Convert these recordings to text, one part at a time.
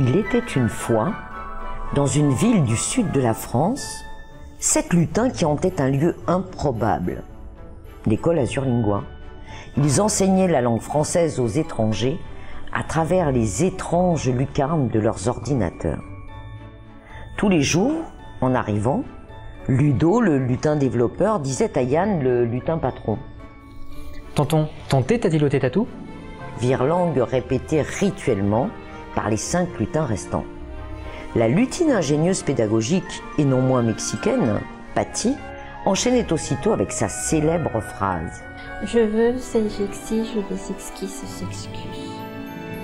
Il était une fois, dans une ville du sud de la France, 7 lutins qui hantaient un lieu improbable, l'école Azurlingua. Ils enseignaient la langue française aux étrangers à travers les étranges lucarnes de leurs ordinateurs. Tous les jours, en arrivant, Ludo, le lutin développeur, disait à Yann, le lutin patron. « Tonton, ton thé t'a-t-il ôté tatou ?» Virlang répétait rituellement par les 5 lutins restants. La lutine ingénieuse pédagogique, et non moins mexicaine, Patty, enchaînait aussitôt avec sa célèbre phrase. « Je veux, c'est j'exige, les exquises s'excusent. »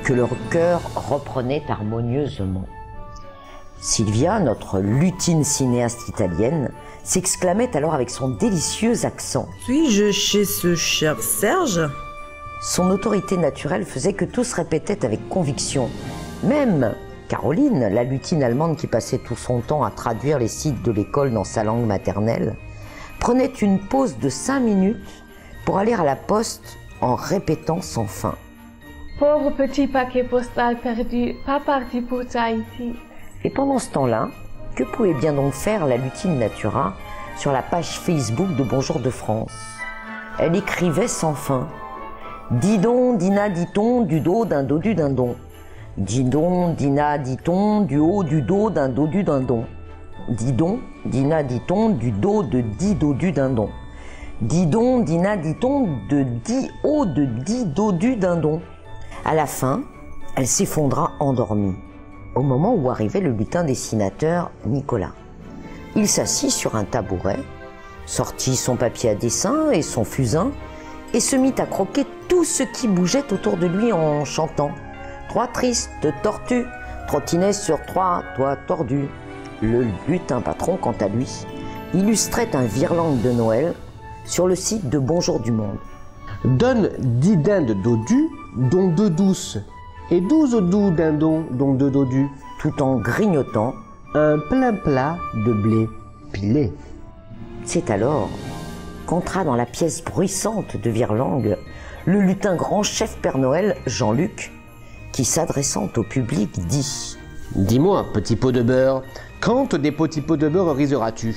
Que leur cœur reprenait harmonieusement. Sylvia, notre lutine cinéaste italienne, s'exclamait alors avec son délicieux accent. « Suis-je chez ce cher Serge ?» Son autorité naturelle faisait que tous répétaient avec conviction. Même Caroline, la lutine allemande qui passait tout son temps à traduire les sites de l'école dans sa langue maternelle, prenait une pause de 5 minutes pour aller à la poste en répétant sans fin. Pauvre petit paquet postal perdu, pas parti pour Tahiti. Et pendant ce temps-là, que pouvait bien donc faire la lutine Natura sur la page Facebook de Bonjour de France? Elle écrivait sans fin. Dis donc, Dina, dit-on, du dos d'un dodu dindon. Dis donc, Dina, dit-on, du haut du dos d'un dodu dindon. Dis donc, Dina, dit-on, du dos de 10 dodus dindon. Dis donc, Dina, dit-on, de 10 hauts de 10 dodus dindon. À la fin, elle s'effondra endormie, au moment où arrivait le lutin dessinateur Nicolas. Il s'assit sur un tabouret, sortit son papier à dessin et son fusain, et se mit à croquer tout ce qui bougeait autour de lui en chantant « 3 tristes tortues, trottinaient sur 3 toits tordus ». Le lutin patron, quant à lui, illustrait un virlang de Noël sur le site de Bonjour du Monde. Donne 10 dindes dodus, dont 2 douces, et 12 doux dindons, dont 2 dodus, tout en grignotant un plein plat de blé pilé. C'est alors qu'entra dans la pièce bruissante de Virlang le lutin grand chef Père Noël, Jean-Luc, qui, s'adressant au public, dit « Dis-moi, petit pot de beurre, quand des petits pots de beurre riseras-tu »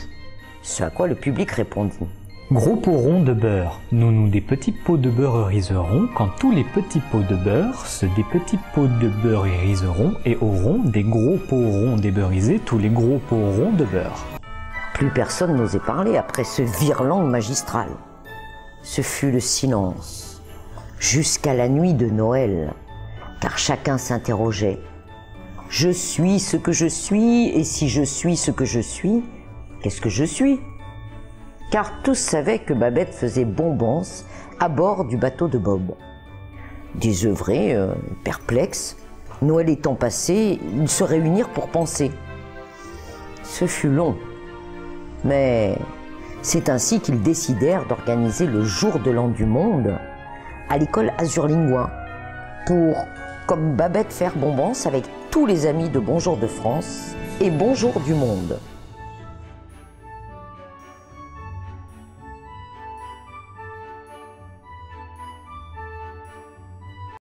Ce à quoi le public répondit « Gros pots ronds de beurre, nous des petits pots de beurre riseront, quand tous les petits pots de beurre, ceux des petits pots de beurre riseront, et auront des gros pots ronds débeurrisés, tous les gros pots ronds de beurre. » Plus personne n'osait parler après ce virlang magistral. Ce fut le silence, jusqu'à la nuit de Noël, car chacun s'interrogeait. Je suis ce que je suis, et si je suis ce que je suis, qu'est-ce que je suis? Car tous savaient que Babette faisait bonbons à bord du bateau de Bob. Désœuvrés, perplexes, Noël étant passé, ils se réunirent pour penser. Ce fut long, mais c'est ainsi qu'ils décidèrent d'organiser le jour de l'an du monde à l'école Azurlingua pour, comme Babette, faire bonbons avec tous les amis de Bonjour de France et Bonjour du Monde.